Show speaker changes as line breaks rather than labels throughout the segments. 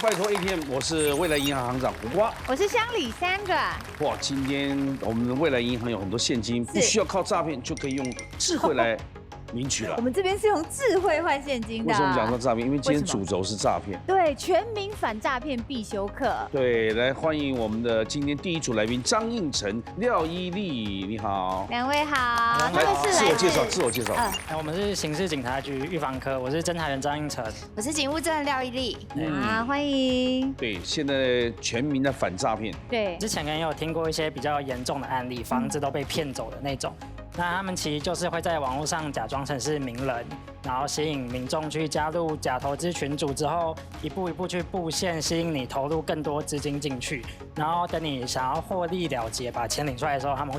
拜托 ATM， 我是未来银行行长胡瓜，
我是乡里Sandra。
哇，今天我们的未来银行有很多现金，不需要靠诈骗，就可以用智慧来领取了。
我们这边是用智慧换现金的。
为什么我们讲到诈骗？因为今天主轴是诈骗。
对，全民反诈骗必修课。
对，来欢迎我们的今天第一组来宾张应成、廖依丽，你好。
两位好，他们是
自我介绍，自我介绍。
我们是刑事警察局预防科，我是侦查员张应成，
我是警务证廖依丽。
啊，欢迎。
对，现在全民的反诈骗。
对，
之前可能有听过一些比较严重的案例，房子都被骗走的那种。那他们其实就是会在网络上假装成是名人，然后吸引民众去加入假投资群组之后，一步一步去布线，吸引你投入更多资金进去，然后等你想要获利了结，把钱领出来的时候，他们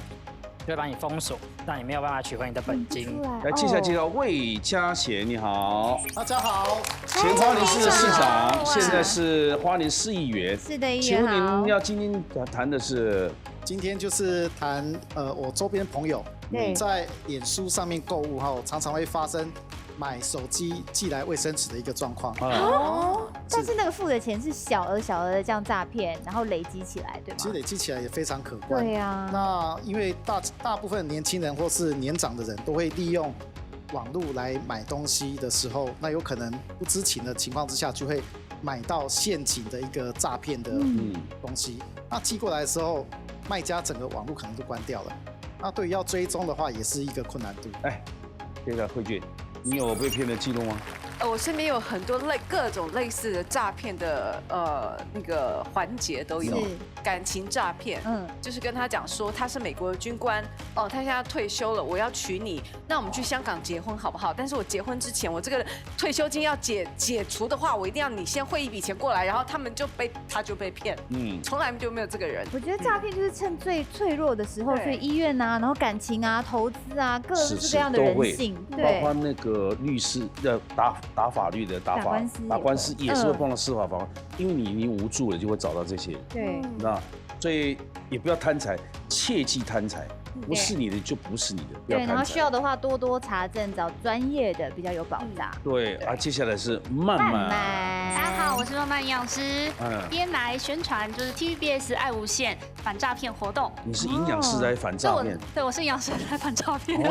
就会把你封锁，让你没有办法取回你的本金。
来，接下来介绍魏嘉贤，你好。
大家好，
前花莲市的市长，现在是花莲市议员。
是的，议
请
员好。
问您要今天谈的是？
今天就是谈我周边朋友
对
在脸书上面购物后，常常会发生买手机寄来卫生纸的一个状况。
哦，但是那个付的钱是小额的这样诈骗，然后累积起来，对吗？
其实累积起来也非常可观。
对呀。
那因为大部分年轻人或是年长的人都会利用网络来买东西的时候，那有可能不知情的情况之下，就会买到陷阱的一个诈骗的东西。那寄过来的时候，卖家整个网络可能都关掉了。那对于要追踪的话，也是一个困难度。
哎，这个慧娟，你有被骗的记录吗？
我身边有很多各种类似的诈骗的那个环节都有，感情诈骗，就是跟他讲说他是美国的军官，哦，他现在退休了，我要娶你，那我们去香港结婚好不好？但是我结婚之前，我这个退休金要解除的话，我一定要你先汇一笔钱过来，然后他就被骗，从来就没有这个人。
我觉得诈骗就是趁最脆弱的时候，所以医院啊，然后感情啊、投资啊，各式各样的人性，
包括那个律师要打法律的打官司也是会碰到司法法，因为你无助了，就会找到这些人。
对，
那所以也不要贪财，切忌贪财，不是你的就不是你的。
对，然后需要的话多多查证，找专业的比较有保障。
对啊，接下来是曼曼。
大家好，我是曼曼营养师，今天来宣传就是 TVBS 爱无限反诈骗活动。
你是营养师来反诈骗？
对，我是营养师来反诈骗。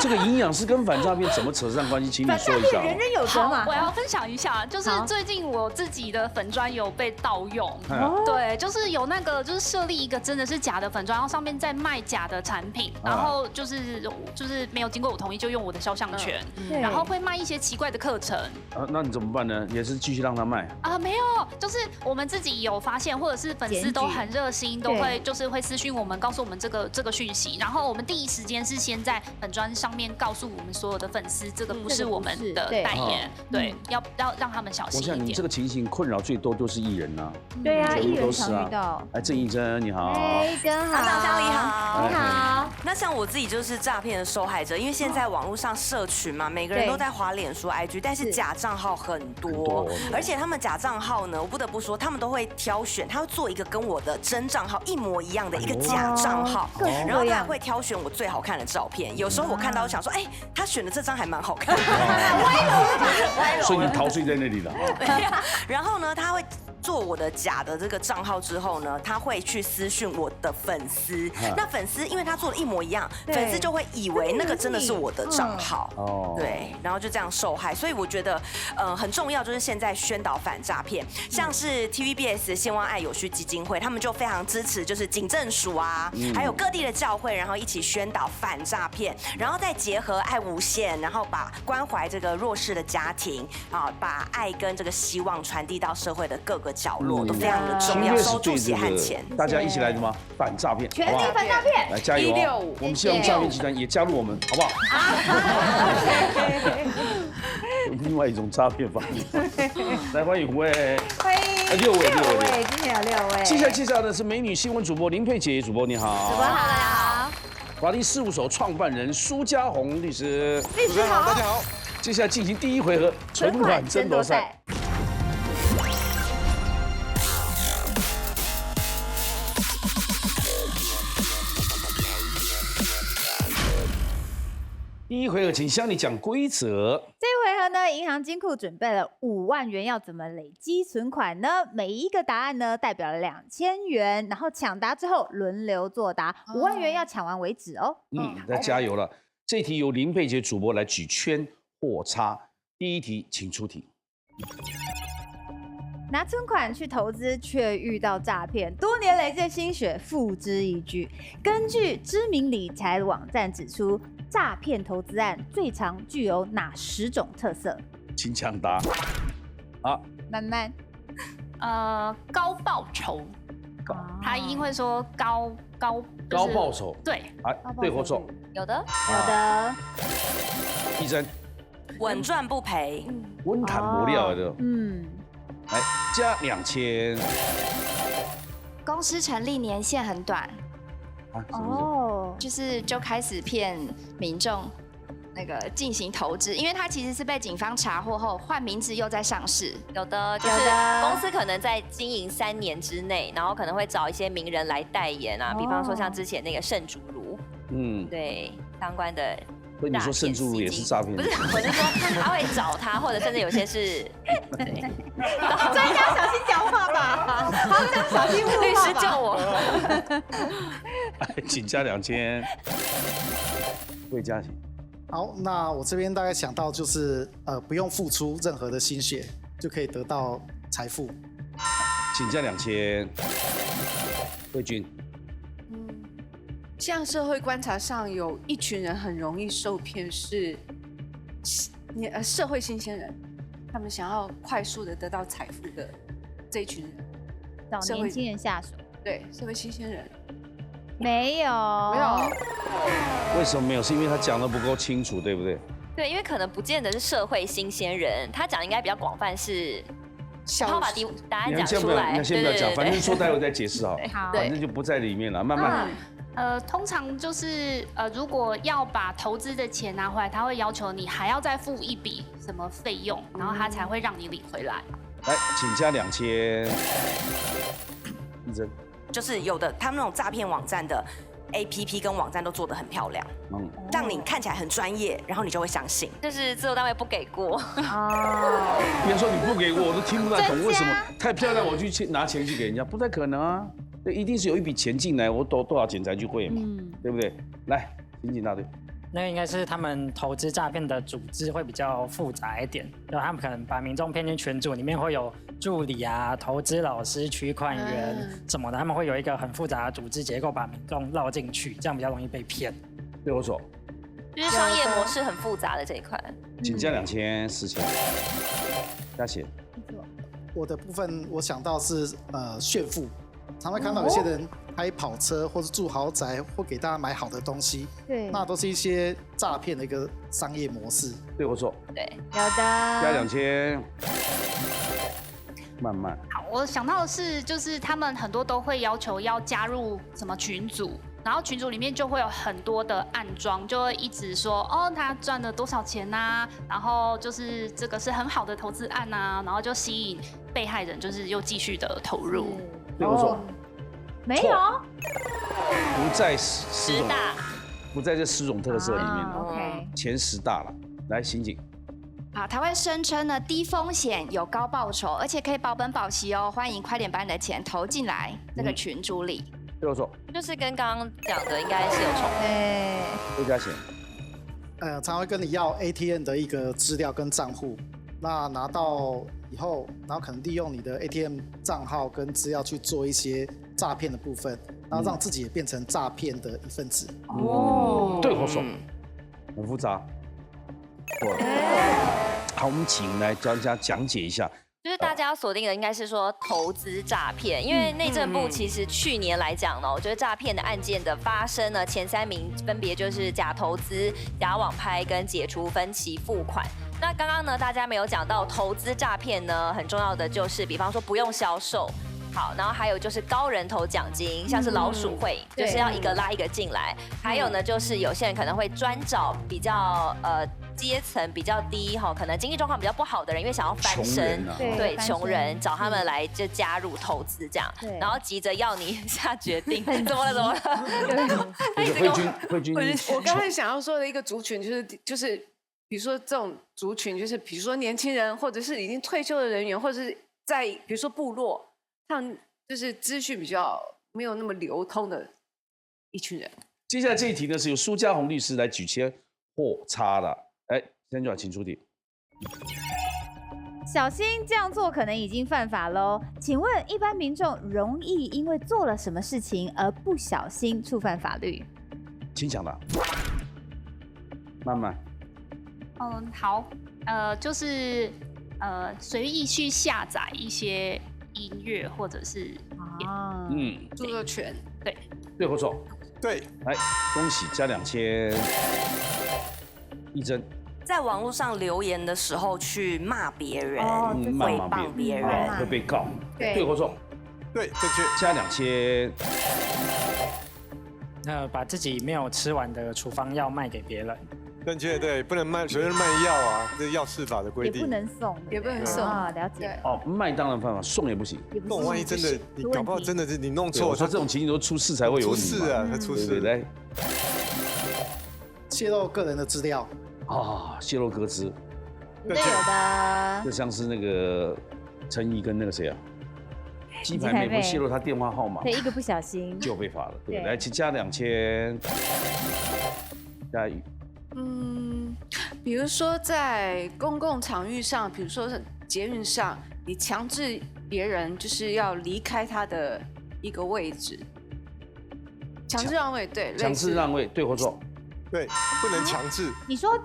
这个营养师跟反诈骗怎么扯上关系？请你说一下。
人人有责嘛。
我要分享一下，就是最近我自己的粉专有被盗用，对，就是有那个就是设立一个真的是假的粉专，然后上面在卖假的产品，然后就是没有经过我同意就用我的肖像权，然后会卖一些奇怪的课程。
那你怎么办呢？也是继续让他卖
没有，就是我们自己有发现，或者是粉丝都很热心，都会会私讯我们，告诉我们这个讯息，然后我们第一时间是先在粉专上面告诉我们所有的粉丝，这个不是我们的代言，对，要让他们小心一点。
我想你这个情形困扰最多都是艺人啊。
对啊，艺人常遇到。
哎，郑义珍你好。
哎，真好。
长江你好。
你好。
那像我自己就是诈骗的受害者，因为现在网络上社群嘛，每个人都在滑脸书、IG， 但是假账号很多，而且他们假账号呢，我不得不说，他们都会挑选，他会做一个跟我的真账号一模一样的一个假账号，然后他还会挑选我最好看的照片。有时候我看到想说，哎，他选的这张还蛮好看的，
所以你陶醉在那里了。
然后呢，他会做我的假的这个账号之后呢，他会去私讯我的粉丝。那粉丝因为他做的一模一样，粉丝就会以为那个真的是我的账号。对，然后就这样受害。所以我觉得，很重要就是现在宣导反诈骗，像是 TVBS 希望爱有序基金会，他们就非常支持，就是警政署啊，还有各地的教会，然后一起宣导反诈骗，然后再结合爱无限，然后把关怀这个弱势的家庭啊，把爱跟这个希望传递到社会的各个角落，都非常的重要，收住血汗钱。
大家一起来什么反诈骗，
全力反诈骗，
来加油！165，我们希望诈骗集团也加入我们，好不好？另外一种诈骗方式，来欢迎5位，
欢迎
6位，
今天有6位。
接下来介绍的是美女新闻主播林佩杰，主播你好，
主播好，大家好。
法律事务所创办人苏家红律师，
律师好，
大家好。
接下来进行第一回合存款争夺赛。第一回合，请向你讲规则。
这一回合呢，银行金库准备了5万元，要怎么累积存款呢？每一个答案呢代表了2000元，然后抢答之后轮流作答，5万元要抢完为止哦。
那加油了！这题由林佩杰主播来举圈或叉。第一题，请出题。
拿存款去投资，却遇到诈骗，多年累积的心血付之一炬。根据知名理财网站指出，诈骗投资案最常具有哪10种特色？
请抢答。
慢慢。
高报酬，他一定会说高
报酬。
对，
对或错？
有的。
医生，
稳赚不赔，
稳谈不了的。来加2000。
公司成立年限很短，就开始骗民众那个进行投资，因为他其实是被警方查获后换名字又在上市。
有的就是公司可能在经营3年之内，然后可能会找一些名人来代言啊，比方说像之前那个圣主如，对相关的。
所以你说圣主如也是诈骗？
不是，我是说他会找他，或者甚至有些是。
专家小心讲话吧，小心误
律师救我。
请加2000。魏嘉琪。
好，那我这边大概想到就是不用付出任何的心血就可以得到财富。
请加2000。魏君。
像社会观察上有一群人很容易受骗，是社会新鲜人，他们想要快速的得到财富的这一群人，
找年轻人下手。
对，社会新鲜人。
没有。
为什么没有？是因为他讲的不够清楚，对不对？
对，因为可能不见得是社会新鲜人，他讲应该比较广泛是。然后把答案讲出来。
那先不要讲，反正说待会再解释好。反正就不在里面了，慢慢。
通常就是如果要把投资的钱拿回来，他会要求你还要再付一笔什么费用，然后他才会让你领回来。
来，请加2000。医生。
就是有的他们那种诈骗网站的 APP 跟网站都做得很漂亮，让你看起来很专业，然后你就会相信。
就是制作单位不给过。
别说你不给过，我都听不太懂为什么太漂亮，我去拿钱去给人家，不太可能啊。对，一定是有一笔钱进来，我多少钱才去汇嘛，对不对？来，刑警大队。
那应该是他们投资诈骗的组织会比较复杂一点，就他们可能把民众骗进群组，里面会有助理啊、投资老师、取款员什么的，他们会有一个很复杂的组织结构，把民众绕进去，这样比较容易被骗。
对我说，
就是商业模式很复杂的这一块。
请加2000、4000，加钱。
我的部分我想到是炫富。常会看到有些人开跑车，或是住豪宅，或给大家买好的东西，
对，
那都是一些诈骗的一个商业模式。
对我说，
对，
有的。
加2000，慢慢。
好，我想到的是，就是他们很多都会要求要加入什么群组，然后群组里面就会有很多的暗装，就会一直说他赚了多少钱呐，然后就是这个是很好的投资案呐，然后就吸引被害人就是又继续的投入。
对我说，
没有，
不在10大，不在这10种特色里面。
OK，
前10大了。来，刑警。
好，他会声称呢低风险有高报酬，而且可以保本保息哦，欢迎快点把你的钱投进来这个群组里。
对我说，
就是跟刚刚讲的应该是有重
叠。
多加钱。
常会跟你要 ATM 的一个资料跟账户，那拿到以后，然后可能利用你的 ATM 账号跟资料去做一些诈骗的部分，然后让自己也变成诈骗的一份子。
对我说，很复杂。好，我们请来专家讲解一下。
就是大家要锁定的应该是说投资诈骗，因为内政部其实去年来讲呢，我觉得诈骗的案件的发生呢，前3名分别就是假投资、假网拍跟解除分期付款。那刚刚呢，大家没有讲到投资诈骗呢，很重要的就是，比方说不用销售。好，然后还有就是高人头奖金，像是老鼠会，就是要一个拉一个进来。还有呢，就是有些人可能会专找比较阶层比较低哈，可能经济状况比较不好的人，因为想要翻身，对穷人找他们来就加入投资这样，然后急着要你下决定，怎么了？
慧君，
我刚才想要说的一个族群就是，比如说这种族群，就是比如说年轻人，或者是已经退休的人员，或者是在比如说部落，他们就是资讯比较没有那么流通的一群人。
接下来这一题呢，是由苏家红律师来举签或叉的。哎，先就请出题。
小心这样做可能已经犯法喽。请问一般民众容易因为做了什么事情而不小心触犯法律？
请抢答。慢慢。
好，就是随意去下载一些音乐或者是
著作权，
对或错？
对。
来，恭喜加2000。一真。
在网络上留言的时候去骂别人、
诽
谤别人，
会被告。对或错？
对，正确。
加2000。
把自己没有吃完的处方药卖给别人。
正确，对，不能卖随便卖药啊，这是药事法的规定。
也不能送，
也不能送
啊，了解。
卖当然犯法，送也不行。
送万一真的，你搞不好真的是你弄错，
他这种情形都出事才会有
出事啊，他出事。
来，
泄露个人的资料。
泄露个资，
对，有的。
就像是那个陈怡跟那个谁啊，鸡排妹不泄露他电话号码，
对，一个不小心
就被罚了。对，来，请加2000。佳宇。
比如说在公共场域上，比如说是捷运上，你强制别人就是要离开他的一个位置，强制让位，对，
强制让位，对或错？
对，不能强制。
你说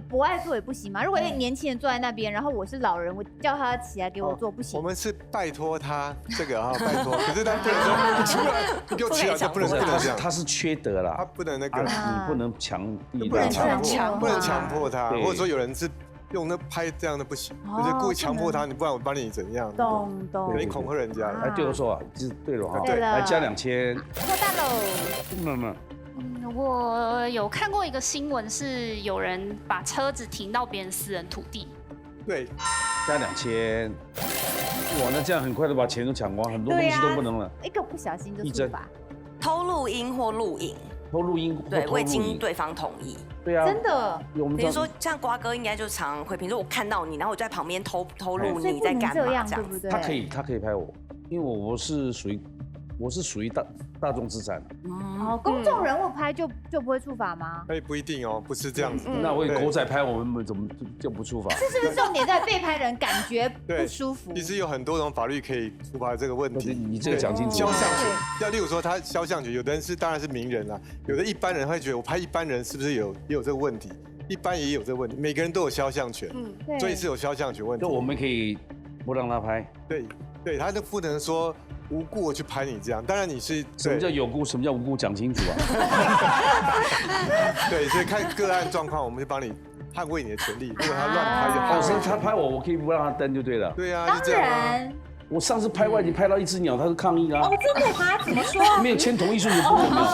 不爱坐也不行吗？如果年轻人坐在那边，然后我是老人，我叫他起来给我坐，不行。
我们是拜托他这个拜托，可是他不能说出来，你给我起来，就不能这样。
他是缺德啦，
他不能那个，
你不能强
迫，不能强迫他，或者说有人是用那拍这样的不行，就是故意强迫他，你不然我帮你怎样？
懂，
可以恐吓人家。
哎，对我说啊，就是对了哈，
对，
来加2000。
脱单喽。
我有看过一个新闻，是有人把车子停到别人私人土地。
对，
加2000。哇，那这样很快的把钱都抢光，很多东西都不能了。
一个不小心就触法。
偷录音或录影。
偷录音，
对，未经对方同意。
对啊，
真的。
比如说像瓜哥应该就常会，比如说我看到你，然后我就在旁边偷录你在干嘛这样，
对不对？
他可以拍我，因为我是属于大众资产。
公众人物拍就不会触法吗？
不一定哦，不是这样子。
那我狗仔拍我们怎么就不触法？
这是不是重点在被拍人感觉不舒服？
其实有很多种法律可以处罚这个问题。
你这个讲清楚。
肖像权，要例如说他肖像权，有的人当然是名人啦，有的一般人会觉得我拍一般人是不是也有这个问题？一般也有这个问题，每个人都有肖像权，所以是有肖像权问题。
那我们可以不让他拍。
对，他就不能说无故我去拍你这样。当然你是
什么叫有故，什么叫无故，讲清楚啊。
对，所以看个案状况，我们就帮你捍卫你的权利。如果他乱拍就
他拍我可以不让他登就对了。
对啊，
当然。
我上次拍外景拍到一只鸟，他是抗议啦。
真的吗？怎么说？
没有签同意书就不能了。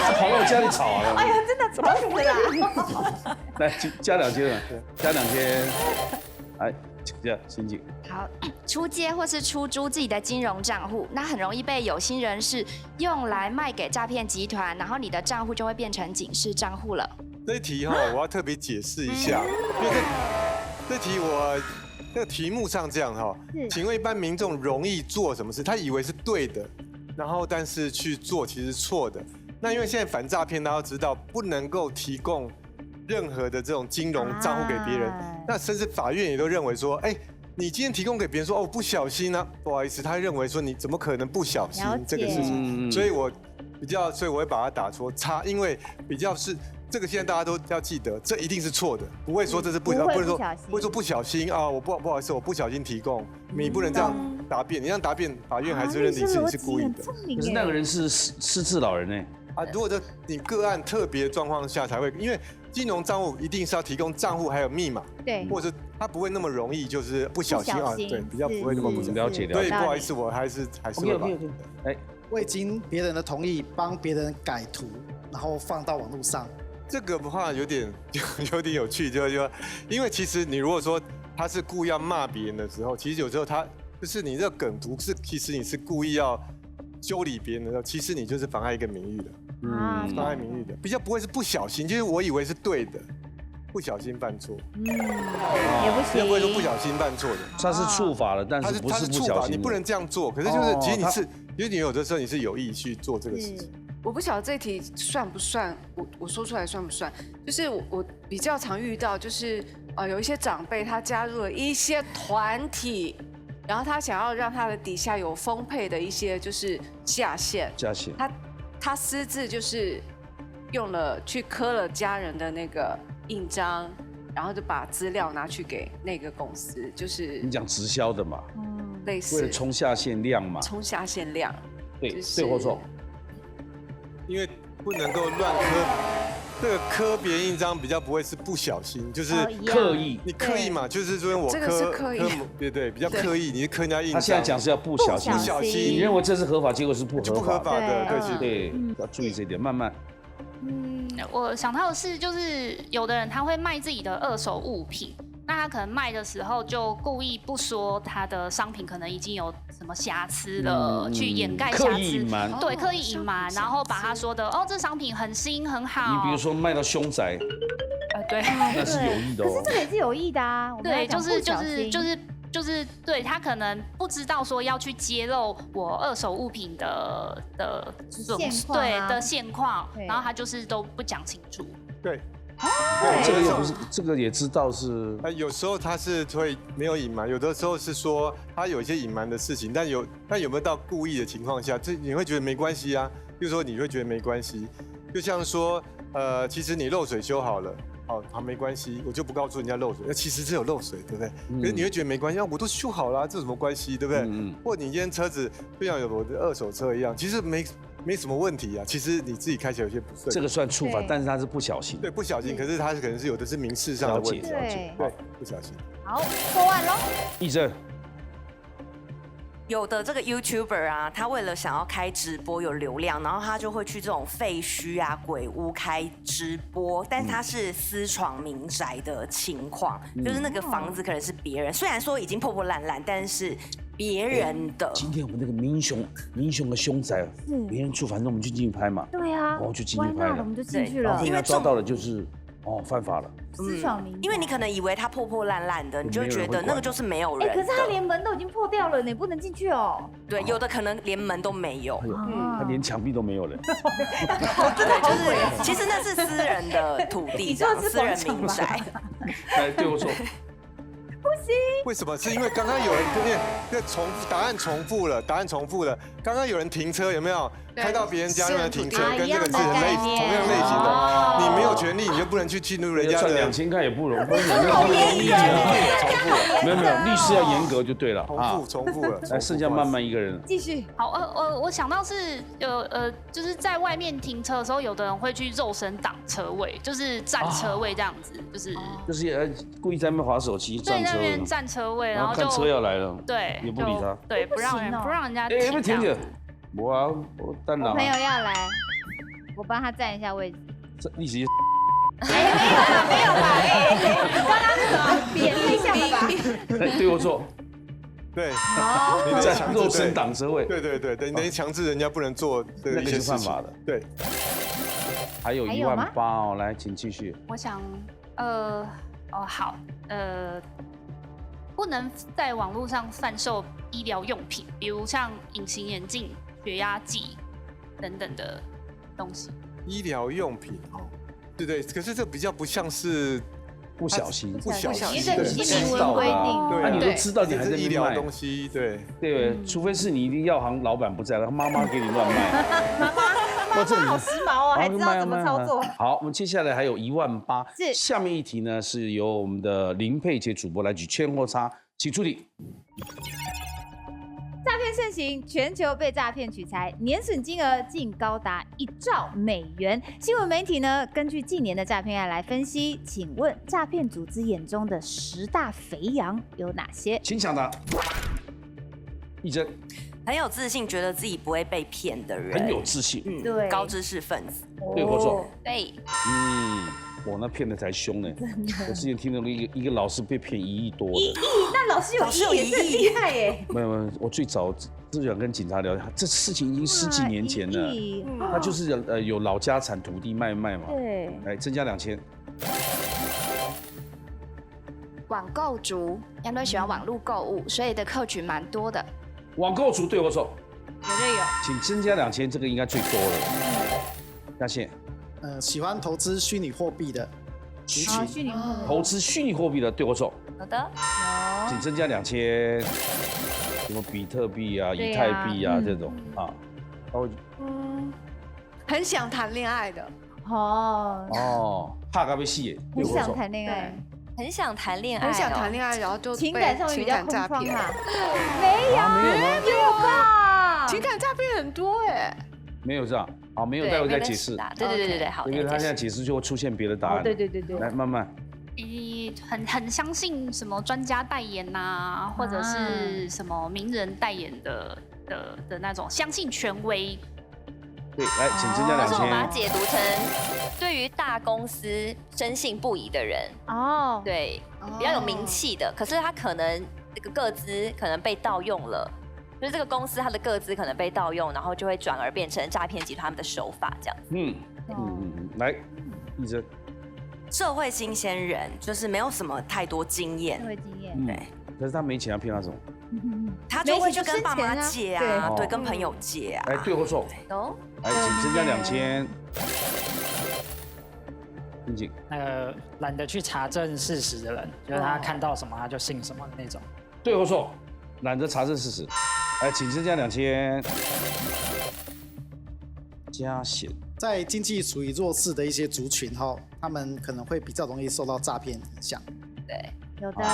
他跑到我家里吵啊。
哎呀，真的吵死了。
来加2000了，加2000。来，请假刑警。
好，出借或是出租自己的金融账户，那很容易被有心人士用来卖给诈骗集团，然后你的账户就会变成警示账户了。
这一题我要特别解释一下，因为这题这个题目上这样请问一般民众容易做什么事？他以为是对的，然后但是去做其实错的。那因为现在反诈骗，大家都知道不能够提供任何的这种金融账户给别人，那甚至法院也都认为说，你今天提供给别人说不小心呢，不好意思，他认为说你怎么可能不小心这个事情，所以我会把它打出叉，因为比较是。这个现在大家都要记得，这一定是错的，不会说这是不能说不小心啊，我不好意思，我不小心提供，你不能这样答辩，你这样答辩，法院还是认定是你是故意的。
可是那个人是失智老人呢。
如果你个案特别的状况下才会，因为金融账户一定是要提供账户还有密码，
对，
或者是他不会那么容易就是不小心啊，对，比较不会那么不小心。
了解。
对，不好意思，我还是会把。
未经别人的同意帮别人改图，然后放到网络上。
这个的话有点有趣，就是说，因为其实你如果说他是故意要骂别人的时候，其实有时候他就是你这个梗图是，其实你是故意要修理别人的时候，其实你就是妨碍一个名誉的，妨碍名誉的，比较不会是不小心，就是我以为是对的，不小心犯错，
也不行，
不会说不小心犯错的，
他是触法了，但是不是不小心，
你不能这样做，可是就是其实因为你有的时候你是有意去做这个事情。
我不晓得这题算不算，我说出来算不算？就是我比较常遇到，就是有一些长辈他加入了一些团体，然后他想要让他的底下有丰沛的一些就是下线，他私自就是用了去刻了家人的那个印章，然后就把资料拿去给那个公司，就是
你讲直销的嘛，
类似
为了冲下限量嘛，
冲下限量，
对，对或错？
因为不能够乱刻，这个刻别人印章比较不会是不小心，就是
刻意。
你刻意嘛，就是说我刻，对，比较刻意，你是刻人家印章。
他现在讲是要不小心，你认为这是合法，结果是不合法
的，
对，要注意这一点，慢慢。
我想到的是，就是有的人他会卖自己的二手物品。那他可能卖的时候就故意不说他的商品可能已经有什么瑕疵了，去掩盖瑕疵，
刻意隐瞒，
对，刻意隐瞒，然后把他说的这商品很新很好。
你比如说卖到凶宅，
对，
那是有意的哦。
可是这个也是有意的啊。
对，就是对他可能不知道说要去揭露我二手物品的现况，然后他就是都不讲清楚。
对。
这个也不是，这个也知道是。
有时候他是会没有隐瞒，有的时候是说他有一些隐瞒的事情，但有没有到故意的情况下，这你会觉得没关系啊？比如说你会觉得没关系，就像说其实你漏水修好了，好没关系，我就不告诉人家漏水，那其实是有漏水，对不对？可是你会觉得没关系，我都修好了，这有什么关系，对不对？或者你今天车子就像有我的二手车一样，其实没什么问题啊，其其实你自己开起来有些不顺。
这个算触法，但是他是不小心。
对，不小心，可是他可能是有的是民事上的问题。
对，
不小心。
好，说完喽。
义正。
有的这个 YouTuber 啊，他为了想要开直播有流量，然后他就会去这种废墟啊、鬼屋开直播，但是他是私闯民宅的情况，就是那个房子可能是别人，虽然说已经破破烂烂，但是别人的。
今天我们那个民雄的凶宅，别人住，反正我们就进去拍嘛。
对啊，
就进去拍了，
我们就进去了。
因为抓到了就是犯法了。
私闯民宅，
因为你可能以为它破破烂烂的，你就会觉得那个就是没有人的。
可是他连门都已经破掉了，你不能进去哦。
对，有的可能连门都没有，
他连墙壁都没有了。
对，就是其实那是私人的土地，私人民宅。
哎，对我错。
不行，
为什么？是因为刚刚有人答案重复了。刚刚有人停车，有没有开到别人家用的停车，跟这个是同样类型的。你没有权利，你就不能去进入人家的。
赚2000块也不容易，好严格，重复。没有，律师要严格就对了。
重复了。
来，剩下慢慢一个人。
继续。
好，我想到是就是在外面停车的时候，有的人会去肉身挡车位，就是占车位这样子，就是
故意在那边滑手机。
在那边占车位，然后
看车要来了，
对，
也不理他，
对，不让人家停。
不停着，我当然。
我朋友要来，我帮他占一下位置。
历史。
没有吧？刚刚是什么？贬对象了吧？
对我错。
对，
你在肉身挡车位。
对，你等于强制人家不能做这个一些事情，
犯法的。
对。
还有18000哦，来，请继续。
我想，好，不能在网络上贩售医疗用品，比如像隐形眼镜、血压计等等的东西。
医疗用品，对，可是这比较不像是
不小心，
因为明文规定，
那你都知道，你还在
医疗东西，
对，除非是你一定药行老板不在了，妈妈给你乱卖。
妈妈好时髦哦，还知道怎么操作。
好，我们接下来还有18000。
是，
下面一题呢是由我们的林佩杰主播来举圈或叉，请出题。
诈骗盛行，全球被诈骗取财，年损金额竟高达1兆美元。新闻媒体呢，根据近年的诈骗案来分析，请问诈骗组织眼中的10大肥羊有哪些？
请抢答。一真
很有自信，觉得自己不会被骗的人，
很有自信，
对，
高知识分子。
对或错？
对，
我那骗的才凶呢。我之前听到一个老师被骗1亿多的。
那老师有1亿也是很厉害耶。
没有，我最早就想跟警察聊，这事情已经10几年前了。他就是有老家产土地卖嘛。
对。
来增加2000。
网购族，因为喜欢网络购物，所以的客群蛮多的。
网购族对或错？
绝对有。
请增加2000，这个应该最多了。下线。
喜欢投资虚拟货币的族群，
虚拟货币。
投资虚拟货币的对或错？
好的，
请增加2000。什么比特币啊、以太币啊这种啊，
很想谈恋爱的。
怕咖啡戏，
很想谈恋爱。
很想谈恋爱，
很想谈恋爱，然后就
情感上面比较空窗啊。
没有
吧？
情感诈骗很多哎。
没有这样，好，没有，待会再解释。
对，好。
因为他现在解释就会出现别的答案。
对。
来，慢慢。
很相信什么专家代言呐，或者是什么名人代言的那种，相信权威。
对，来，请增加2000。
但是我把它解读成对于大公司深信不疑的人。对，比较有名气的，可是他可能这个个资可能被盗用了。就是这个公司它的个资可能被盗用，然后就会转而变成诈骗集团他们的手法这样。
来，一真。
社会新鲜人，就是没有什么太多经验。
社会经验，
对。
可是他没钱，要骗他什么？
他就会去跟爸妈借啊，对，跟朋友借啊。
来，对或错？来，请增加2000。静静。
懒得去查证事实的人，就是他看到什么他就信什么的那种。
对或错？懒得查证事实。来，请增加2000。加险。
在经济处于弱势的一些族群他们可能会比较容易受到诈骗影响。
对，
有的。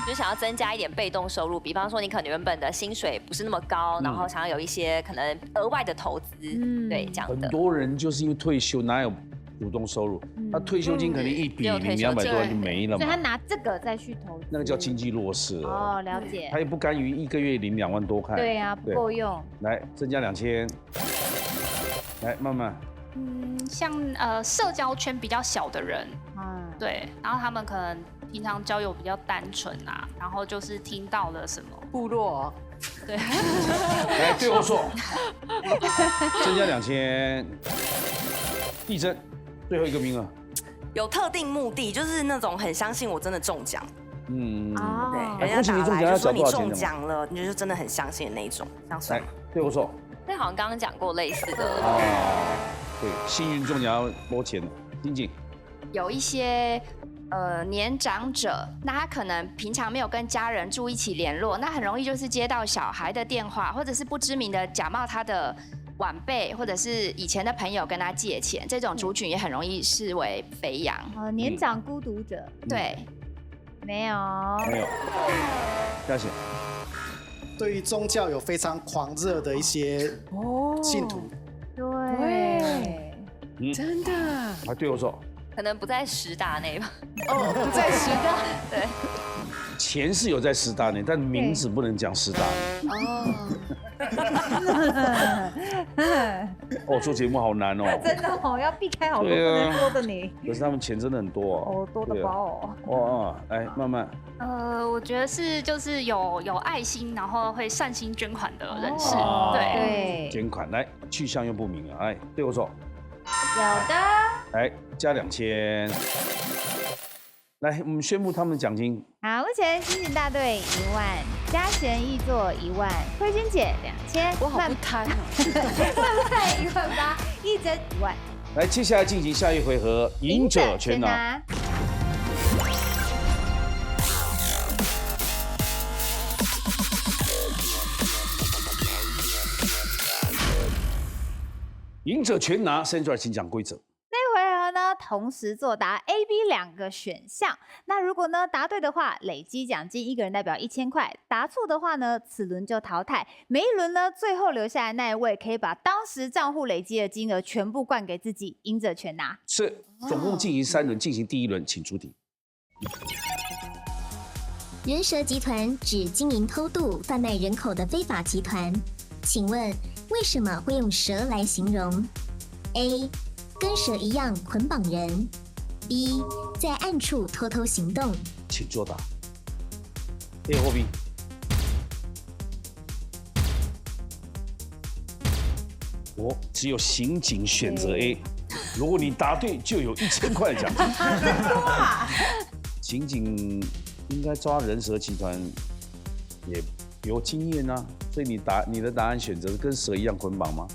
就想要增加一点被动收入，比方说你可能原本的薪水不是那么高，然后想要有一些可能额外的投资，对，这样的。
很多人就是因为退休哪有主动收入，他退休金可能一笔领200多万就没了嘛，
所以他拿这个再去投资，
那个叫经济弱势了。
了解。
他也不甘于1个月领2万多块。
对啊，不够用。
来，增加2000。来，慢慢。
像社交圈比较小的人，对，然后他们可能平常交友比较单纯啊，然后就是听到了什么
部落，
对，
来，对或错？增加2000。一真，最后一个名额。
有特定目的，就是那种很相信我真的中奖。对，
恭喜你中奖，
就说你中奖了，你就真的很相信的那一种，这样算吗？
对或错？
那好像刚刚讲过类似的。
对，幸运中奖要多钱的。静静。
有一些年长者，那他可能平常没有跟家人住一起联络，那很容易就是接到小孩的电话，或者是不知名的假冒他的晚辈或者是以前的朋友跟他借钱，这种族群也很容易视为肥羊。
年长孤独者。
对。
没有。
加钱。
对于宗教有非常狂热的一些信徒。
对。
真的。
对或错？
可能不在10大内吧。
不在10大。
对。
钱是有在10大内，但名字不能讲10大。做节目好难哦。
真的要避开好多不能说的你。
可是他们钱真的很多
多的包
来慢慢。
我觉得是就是有爱心，然后会善心捐款的人士。
对。
捐款来，去向又不明了。哎，对或错？
有的。
来加2000。来，我们宣布他们的奖金。
好，目前刑警大队1万，嘉贤易作1万，慧君姐2000，
我好不贪哦。
慢慢18000，一真1万。
来，接下来进行下一回合，赢者全拿。赢者全拿，先出来请讲规则。
这回合呢，同时作答 A、B 2个选项。那如果呢答对的话，累积奖金1个人代表1000块；答错的话呢，此轮就淘汰。每一轮呢，最后留下来那一位可以把当时账户累积的金额全部灌给自己，赢者全拿。
是，总共进行3轮，进行第1轮，请出题。
人蛇集团指经营偷渡、贩卖人口的非法集团。请问为什么会用蛇来形容 ？A. 跟蛇一样捆绑人 ；B. 在暗处偷偷行动。
请作答。A 或 B？ 我只有刑警选择 A， 如果你答对，就有1000块的奖金。刑警应该抓人蛇集团也有经验啊，所以你的答案选择跟蛇一样捆绑吗？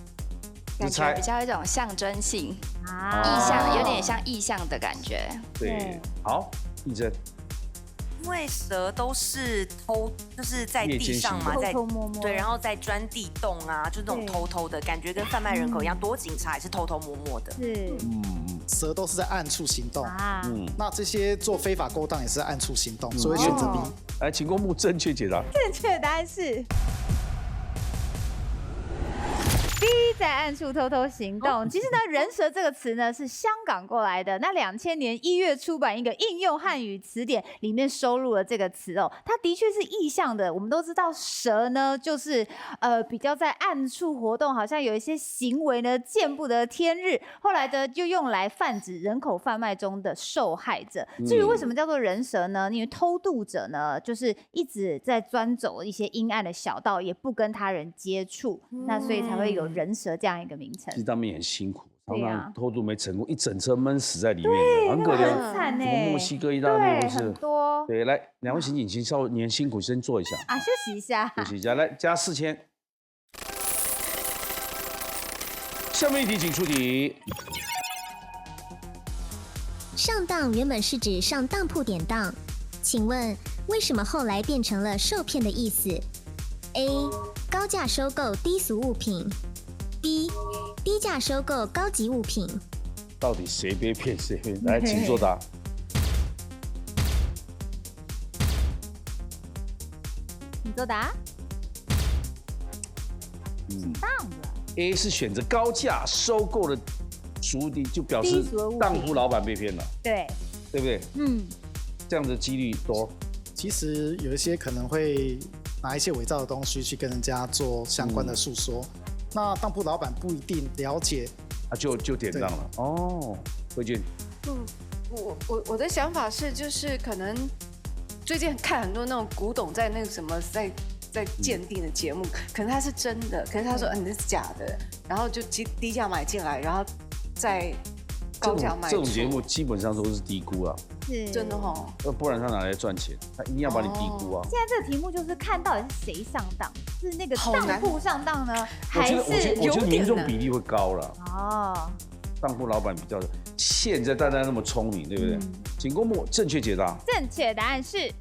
感觉比较有一种象征性，意象有点像意象的感觉。
对，好，义珍。
因为蛇都是偷，就是在地上嘛，在
偷偷摸摸，
对，然后在钻地洞啊，就那种偷偷的感觉，跟贩卖人口一样，多警察也是偷偷摸摸的。
是，
蛇都是在暗处行动啊。那这些做非法勾当也是在暗处行动，所以选择 B。
来，请公布正确解答。
正确的答案是 B， 在暗处偷偷行动。其实呢，人蛇这个词呢是香港过来的。那2000年1月出版一个应用汉语词典，里面收录了这个词哦。它的确是意象的。我们都知道蛇呢，就是比较在暗处活动，好像有一些行为呢见不得天日。后来呢，就用来泛指人口贩卖中的受害者。至于为什么叫做人蛇呢？因为偷渡者呢，就是一直在钻走一些阴暗的小道，也不跟他人接触，那所以才会有人蛇这样一个名称。
其实他们也很辛苦，常常偷渡没成功，一整车闷死在里面，很可怜，
很惨哎。
墨西哥一大堆都是，
很多。
对，来，2位刑警，请稍微你很辛苦，先坐一下
啊，休息一下，
休息一下，来加4000。下面一题，请出题。
上当原本是指上当铺典当，请问为什么后来变成了受骗的意思 ？A. 高价收购低俗物品 ；B. 低价收购高级物品。
到底谁被骗谁被骗？来，请作答。
你作答。当了。
A 是选择高价收购的俗物，就表示当铺老板被骗了。
对，
对不对？这样的几率多。
其实有一些可能会拿一些伪造的东西去跟人家做相关的诉说，那当铺老板不一定了解，
就典当了。哦，慧君。
我的想法是，就是可能最近看很多那种古董在那个什么在鉴定的节目，可能它是真的，可是他说那是假的，然后就低价买进来，然后再高价卖出。
这种节目基本上都是低估啊，
是
真的哈。
不然他哪来赚钱？他一定要把你低估啊。
现在这个题目就是看到底是谁上当，是那个当铺上当呢，还是
我觉得民众比例会高了。
哦，
当铺老板比较，现在大家那么聪明，对不对？请公布正确解答。
正确答案是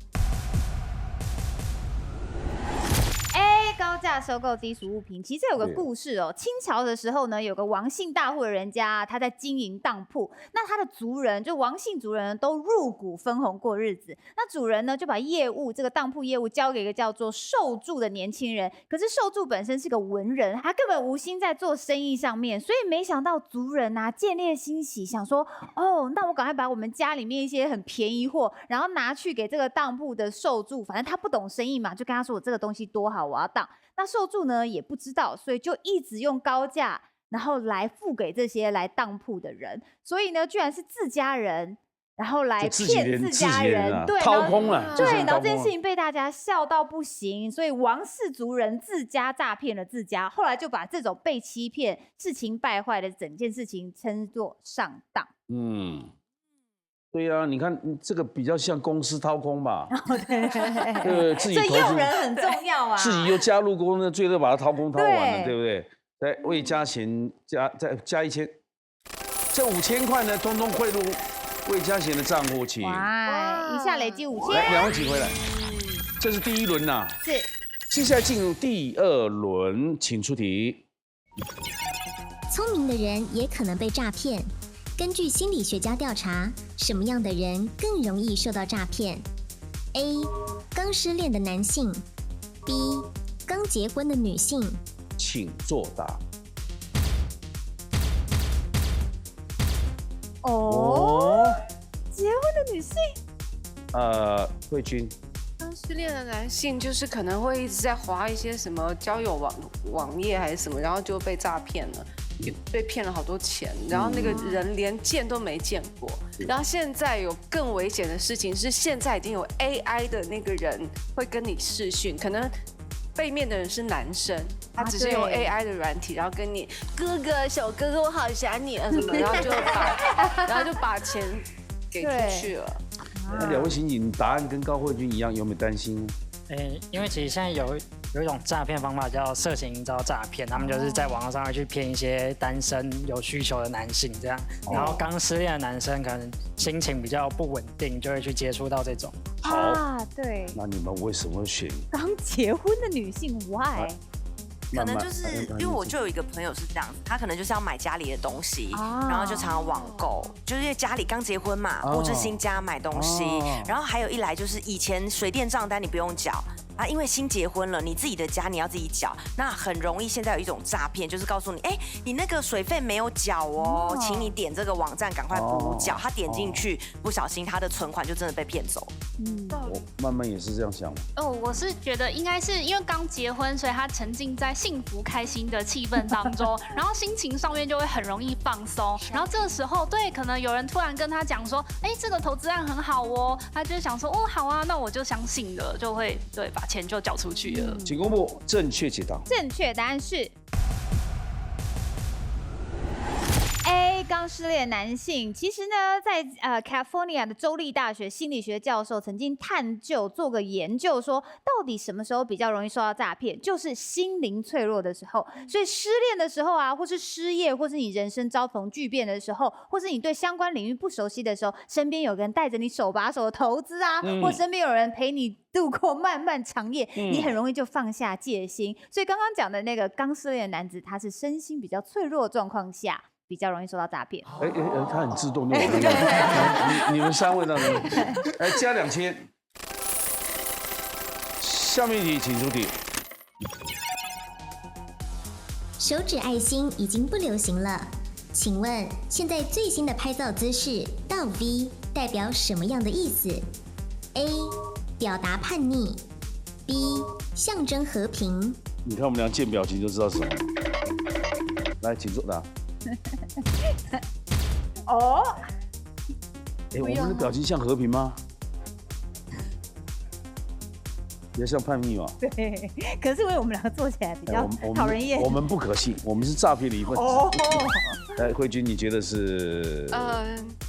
高价收购低俗物品。其实有个故事哦，清朝的时候呢，有个王姓大户的人家，他在经营当铺，那他的族人就王姓族人都入股分红过日子。那主人呢就把这个当铺业务交给一个叫做寿助的年轻人，可是寿助本身是个文人，他根本无心在做生意上面，所以没想到族人啊见猎心喜，想说哦，那我赶快把我们家里面一些很便宜货，然后拿去给这个当铺的寿助，反正他不懂生意嘛，就跟他说我这个东西多好，我要当。那寿助呢也不知道，所以就一直用高价，然后来付给这些来当铺的人。所以呢，居然是自家人，然后来骗自家人，对，
掏空了，
对，然后这件事情被大家笑到不行，所以王氏族人自家诈骗了自家，后来就把这种被欺骗、事情败坏的整件事情称作上当。
对呀，你看这个比较像公司掏空吧？
对，
自己投资，
所以用人很重要啊。
自己又加入公司，最后把它掏空掏完了，对不对？再为加钱再加1000，这5000块呢，通通汇入魏嘉贤的账户，请。
哇，一下累积5000。
来，2位请回来。这是第1轮呐。
是。
接下来进入第2轮，请出题。
聪明的人也可能被诈骗。根据心理学家调查，什么样的人更容易受到诈骗 ？A. 刚失恋的男性 ；B. 刚结婚的女性。
请作答。
哦，结婚的女性。
慧君。
刚失
失恋的男性就是可能会一直在滑一些什么交友网页还是什么，然后就被诈骗了，被骗了好多钱，然后那个人连见都没见过。然后现在有更危险的事情是，现在已经有 AI 的那个人会跟你视讯，可能背面的人是男生，他只是用 AI 的软体，然后跟你哥哥小哥哥我好想你啊什么，然后就把钱给出去了。
那两位刑警答案跟高慧君一样，有没有担心？
因为其实现在有一种诈骗方法叫色情营造诈骗，他们就是在网络上会去骗一些单身有需求的男性这样，然后刚失恋的男生可能心情比较不稳定，就会去接触到这种。
好，对。
那你们为什么会选
刚结婚的女性 ？Why？
可能就是因为我就有一个朋友是这样子，他可能就是要买家里的东西，然后就常常网购，就是因为家里刚结婚嘛，布置新家买东西，然后还有一来就是以前水电账单你不用缴。啊，因为新结婚了，你自己的家你要自己缴，那很容易。现在有一种诈骗，就是告诉你，你那个水费没有缴哦，请你点这个网站赶快补缴。他点进去，不小心他的存款就真的被骗走。
我慢慢也是这样想。
我是觉得应该是因为刚结婚，所以他沉浸在幸福开心的气氛当中，然后心情上面就会很容易放松。然后这个时候，对，可能有人突然跟他讲说，这个投资案很好哦，他就想说，好啊，那我就相信了，就会对把钱就缴出去了。
请公布正确解答。
正确答案是 A。刚失恋男性，其实呢，在California 的州立大学心理学教授曾经探究做个研究，说到底什么时候比较容易受到诈骗，就是心灵脆弱的时候。所以失恋的时候啊，或是失业，或是你人生遭逢巨变的时候，或是你对相关领域不熟悉的时候，身边有个人带着你手把手的投资啊，或身边有人陪你度过漫漫长夜，你很容易就放下戒心。所以刚刚讲的那个刚失恋的男子，他是身心比较脆弱的状况下，比较容易受到诈骗。
他很自动，你们三位当中，加2000。下面一题，请出题。
手指爱心已经不流行了，请问现在最新的拍照姿势倒 V 代表什么样的意思 ？A. 表达叛逆 ，B. 象征和平。
你看我们俩见表情就知道是什么。来，请作答。我们的表情像和平吗？也像叛逆嘛？
对，可是因为我们两个做起来比较讨人厌。
我们不可信，我们是诈骗的一份子。慧君，你觉得是？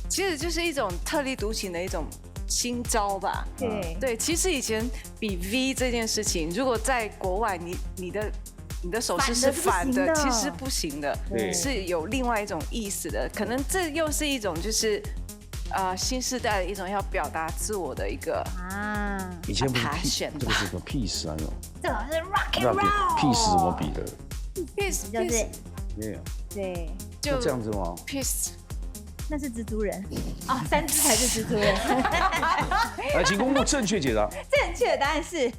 其实就是一种特立独行的一种新招吧。对，其实以前比 V 这件事情，如果在国外，你的手势是反的，其实不行的，是有另外一种意思的。可能这又是一种就是新时代的一种要表达自我的一个
以前不是这个是个 peace 啊，
这好像是 rock and
roll。peace 怎么比的
？peace 就是对，
就这样子吗
？peace
那是蜘蛛人3只才是蜘蛛人。
来，请公布正确解答。
正确答案是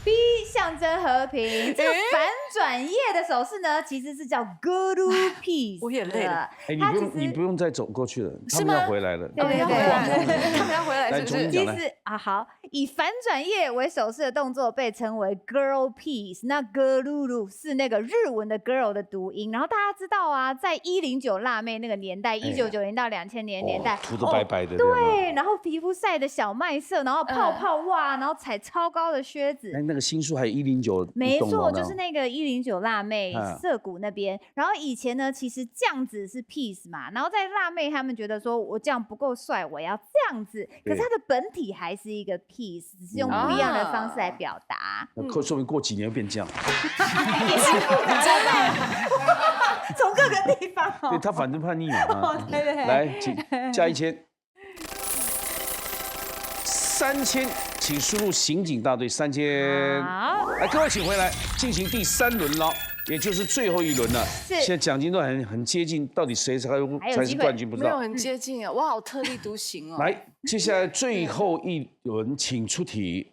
B， 象征和平。这个反转页的手势呢，其实是叫 Go to Peace。
我也累了。
你不用再走过去了，他们要回来了。
对，
他们要回来，是不是？
其实好，以反转页为手势的动作被称为 Girl Peace。那 Girl 是那个日文的 girl 的读音。然后大家知道啊，在109辣妹那个年代，1990到2000年代，
涂得白白的。
对，然后皮肤晒得小麦色，然后泡泡袜，然后踩超高的靴子。
那个新书还有109，
没错，就是那个109辣妹涩谷那边。然后以前呢，其实这样子是 peace 嘛，然后在辣妹他们觉得说我这样不够帅，我要这样子，可是它的本体还是一个 peace， 只是用不一样的方式来表达。
那说明过几年会变这样。
也太复杂了，从各个地方。
对他反正叛逆嘛。来，请加1000。3000，请输入刑警大队3000。来，各位请回来进行第3轮了，也就是最后一轮了。现在奖金都很接近，到底谁才是冠军不知道。
没有很接近啊，我好特立独行哦。
来，接下来最后一轮，请出题。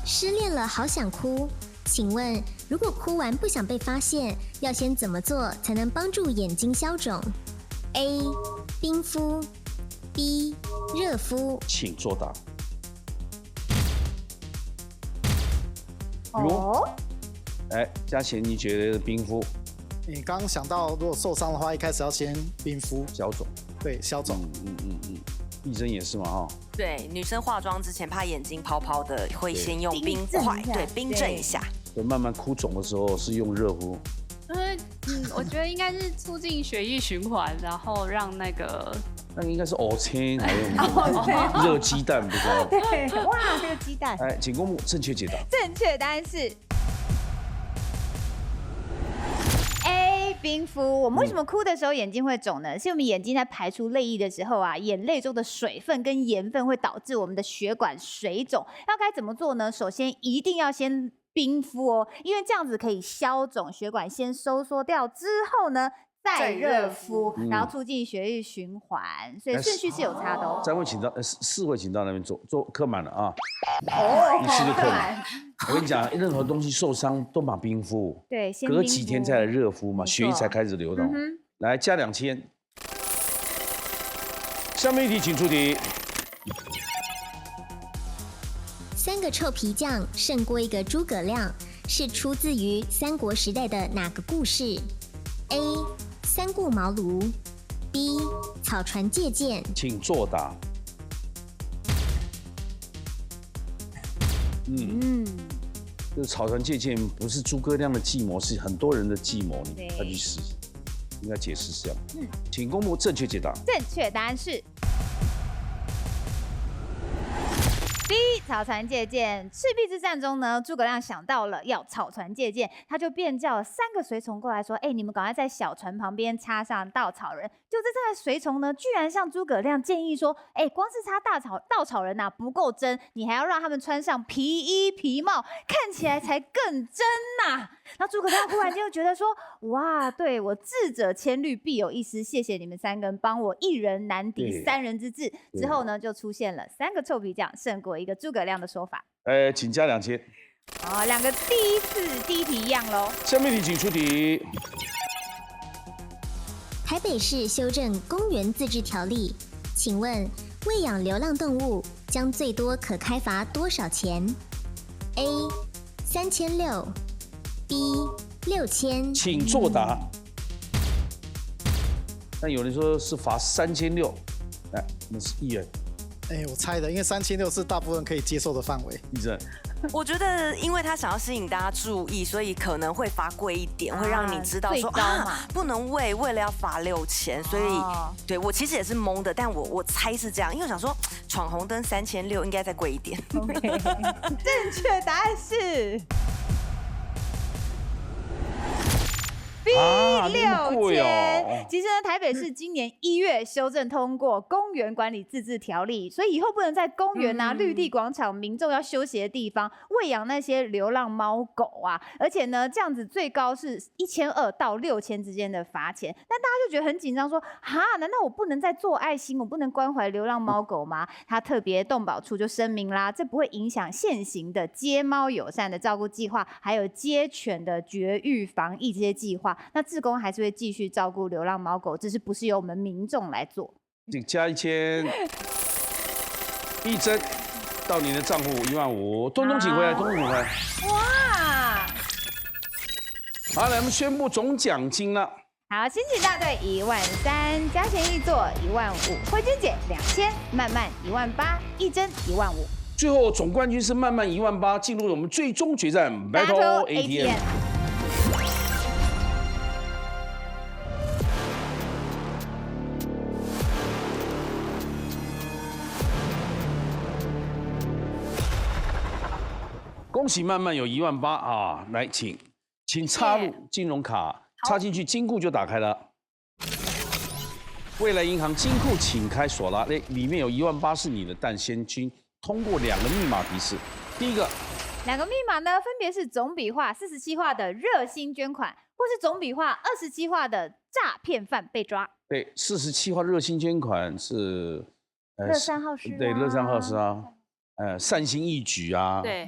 失恋了，好想哭。请问，如果哭完不想被发现，要先怎么做才能帮助眼睛消肿 ？A. 冰敷 B. 热敷。
请作答。
哦，
哎，嘉贤，你觉得冰敷
你刚刚想到，如果受伤的话，一开始要先冰敷
消肿？
对，消肿。
丽珍也是嘛哈。
对，女生化妆之前怕眼睛泡泡的，会先用冰块，对，冰镇一下。
就慢慢哭肿的时候是用热敷。
我觉得应该是促进血液循环，然后让那个
应该是藕青，还有热鸡蛋，不知道。
对，哇，这个鸡蛋。
哎，请公布正确解答。
正确答案是 A 冰敷。我们为什么哭的时候眼睛会肿呢？是我们眼睛在排出泪液的时候啊，眼泪中的水分跟盐分会导致我们的血管水肿。要该怎么做呢？首先一定要先冰敷哦，因为这样子可以消肿，血管先收缩掉之后呢，再热敷，然后促进血液循环，所以顺序是有差的哦。
3位请到4位请到那边坐客满了啊。
哦，
一次就客满。我跟你讲，任何东西受伤都把冰敷，
对，先
隔几天再来热敷嘛，血液才开始流动。来加2000。下面一题请出题。
3个臭皮匠胜过1个诸葛亮，是出自于三国时代的哪个故事 ？A. 三顾茅庐 B. 草船借箭。
请作答。就是草船借箭不是诸葛亮的计谋，是很多人的计谋，你要去试，应该解释是这样。请公布正确解答。
正确答案是 B 草船借箭。赤壁之战中呢，诸葛亮想到了要草船借箭，他就便叫了3个随从过来说：“哎，你们赶快在小船旁边插上稻草人。”就这3个随从呢，居然向诸葛亮建议说：“哎，光是插稻草人呐不够真，你还要让他们穿上皮衣皮帽，看起来才更真呐。”那诸葛亮忽然间就觉得说：“哇，对我智者千虑必有一失，谢谢你们3个人帮我一人难敌3人之智。”之后呢，就出现了3个臭皮匠胜过1个诸葛亮的说法。
请加2000。
好，2个第一题一样喽。
下面题请出题。
台北市修正公园自治条例，请问喂养流浪动物将最多可开罚多少钱 ？A. 3600 B. 6000。
请作答。但有人说是罚3600，来，那是艺人。
我猜的，因为3600是大部分可以接受的范围。
艺人。
我觉得，因为他想要吸引大家注意，所以可能会罚贵一点，会让你知道说不能喂，为了要罚6000，所以对我其实也是懵的，但我猜是这样，因为我想说闯红灯3600应该再贵一点。
Okay. 正确答案是 B 6000。其实呢，台北市今年1月修正通过《公园管理自治条例》，所以以后不能在公园绿地广场、民众要休息的地方喂养那些流浪猫狗啊。而且呢，这样子最高是1200到6000之间的罚钱。但大家就觉得很紧张，说难道我不能再做爱心，我不能关怀流浪猫狗吗？他特别动保处就声明啦，这不会影响现行的接猫友善的照顾计划，还有接犬的绝育防疫这些计划。那志工还是会继续照顾流浪猫狗，只是不是由我们民众来做。
请加1000。一针到你的账户15000，东东请回来，东东请回来。
哇！
好，来我们宣布总奖金了。
好，新奇大队13000，嘉贤一座15000，慧君姐2000，曼曼18000，一针15000。
最后总冠军是曼曼18000，进入了我们最终决战 Battle ATM。恭喜曼曼有18000啊！来，请插入金融卡，插进去金库就打开了。未来银行金库请开锁拉，里面有18000是你的，但先通过2个密码提示。第一个
，2个密码呢，分别是总笔画47画的热心捐款，或是总笔画27画的诈骗犯被抓。
对，47画热心捐款是
乐善好施，
对，乐善好施啊。善心义举啊，
对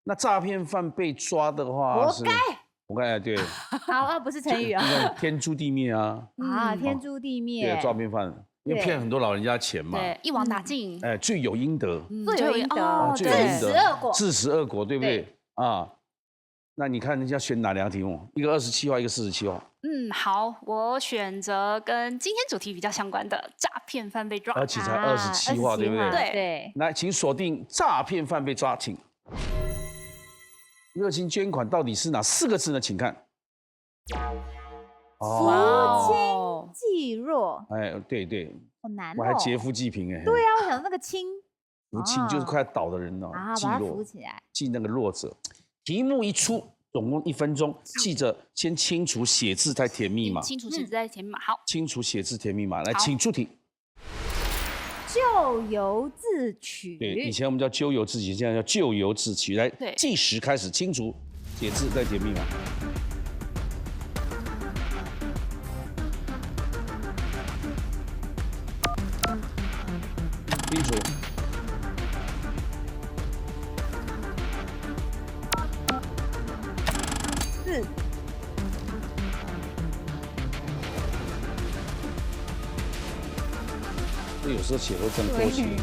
那诈骗犯被抓的话是活该，对，
好啊，不是成语啊，
天诛地灭啊，
天诛地灭，
对，诈骗犯，因为骗很多老人家钱嘛。
对，一网打尽。
哎，罪有应得，
罪有应得，
罪有应得，
致死恶果，
致死恶果，对不对？啊，那你看人家选哪2个题目？一个27号，一个47号。
好，我选择跟今天主题比较相关的诈骗犯被抓，
而且才27话，对不对？
对。
来，请锁定诈骗犯被抓，请。热心捐款到底是哪4个字呢？请看。
福清济弱。
哎，对，
好难哦。
我还劫富济贫哎。
对啊，我想那个清。
福清就是快倒的人哦，济弱，把它
扶起来，
济那个弱者。题目一出。总共1分钟，记着先清楚写字再填密码。
清楚写字再填密码，好。
清楚写字填密码，来，请出题。
咎由自取。
对，以前我们叫咎由自取，现在叫咎由自取。来，计时开始，清楚写字再填密码。清楚。这有时候写会真多情。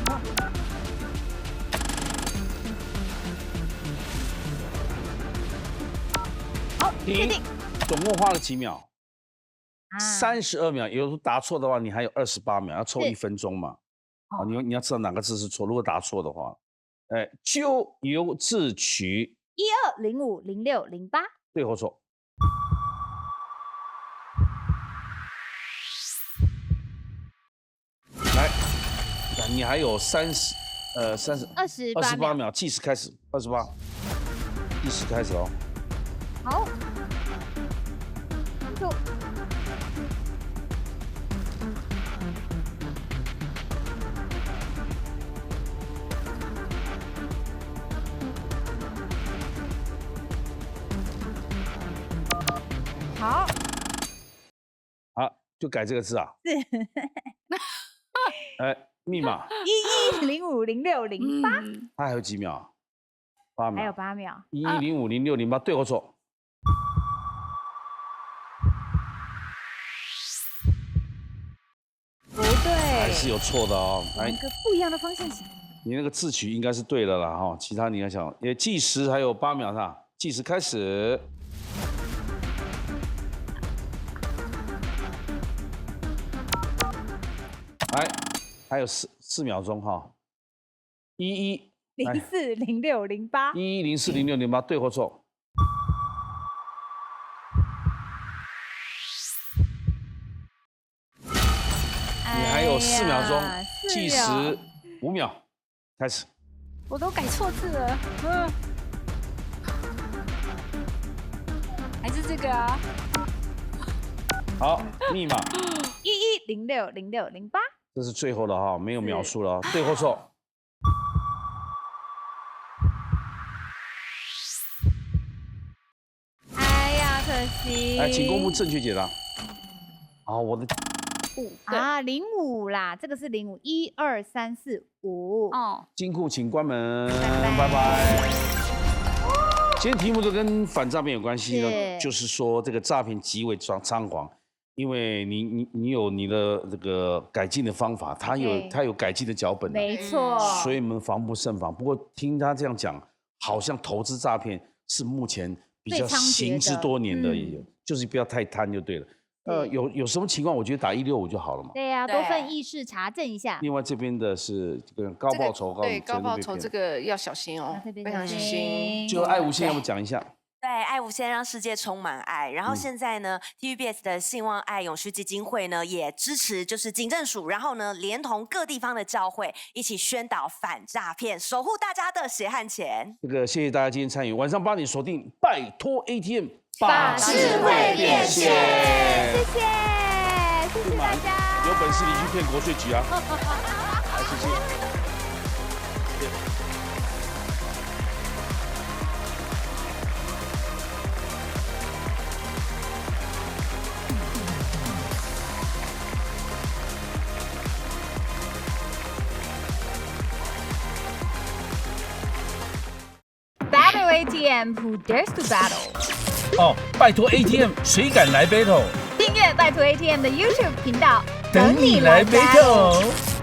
好，确定。
总共花了几秒？32秒。也就是说答错的话，你还有28秒，要凑1分钟嘛。好，你要知道哪个字是错。如果答错的话，哎，咎由自取。
12050608。
对或错？来，你还有28秒，计时开始，28，计时开始哦。
好，走。好，
好，就改这个字啊。
是。
哎，密码
11050608。
它还有几秒？8秒。
还有8秒。
11050608，对或错？
不对。
还是有错的哦。
来一个不一样的方向想。
你那个字曲应该是对的啦哈，其他你要想，也计时还有8秒是吧？计时开始。来，还有4秒钟哈。
11040608。
11040608，对或错？你还有4秒钟，计时5秒，开始。
我都改错字了，还是这个啊。
好，密码
11060608。
这是最后的哈，没有描述了，对或错？
哎呀，可惜。
来，请公布正确解答。好，我的
05啦，这个是05，12345。
哦，
金库请关门，拜拜。今天题目都跟反诈骗有关系呢，就是说这个诈骗极为猖狂。因为你有你的这个改进的方法，他有改进的脚本，
没错，
所以我们防不胜防。不过听他这样讲，好像投资诈骗是目前比较行之多年的，就是不要太贪就对了。有什么情况，我觉得打165就好了嘛。
对呀，多份意识查证一下。
另外这边的是这个高报酬，
对高报酬这个要小心哦，非常小心。
就爱无限，要不讲一下？
对，爱无限让世界充满爱。然后现在呢，TVBS 的信望爱永续基金会呢也支持，就是警政署，然后呢连同各地方的教会一起宣导反诈骗，守护大家的血汗钱。
这个谢谢大家今天参与，晚上8点锁定，拜托 ATM
把智慧变现，谢谢大家。
有本事你去骗国税局啊！来，谢谢。
Battle ATM, who dares to battle？
哦，拜托 ATM，谁敢来 battle？
订阅拜托 ATM 的 YouTube 频道。
等你来 battle。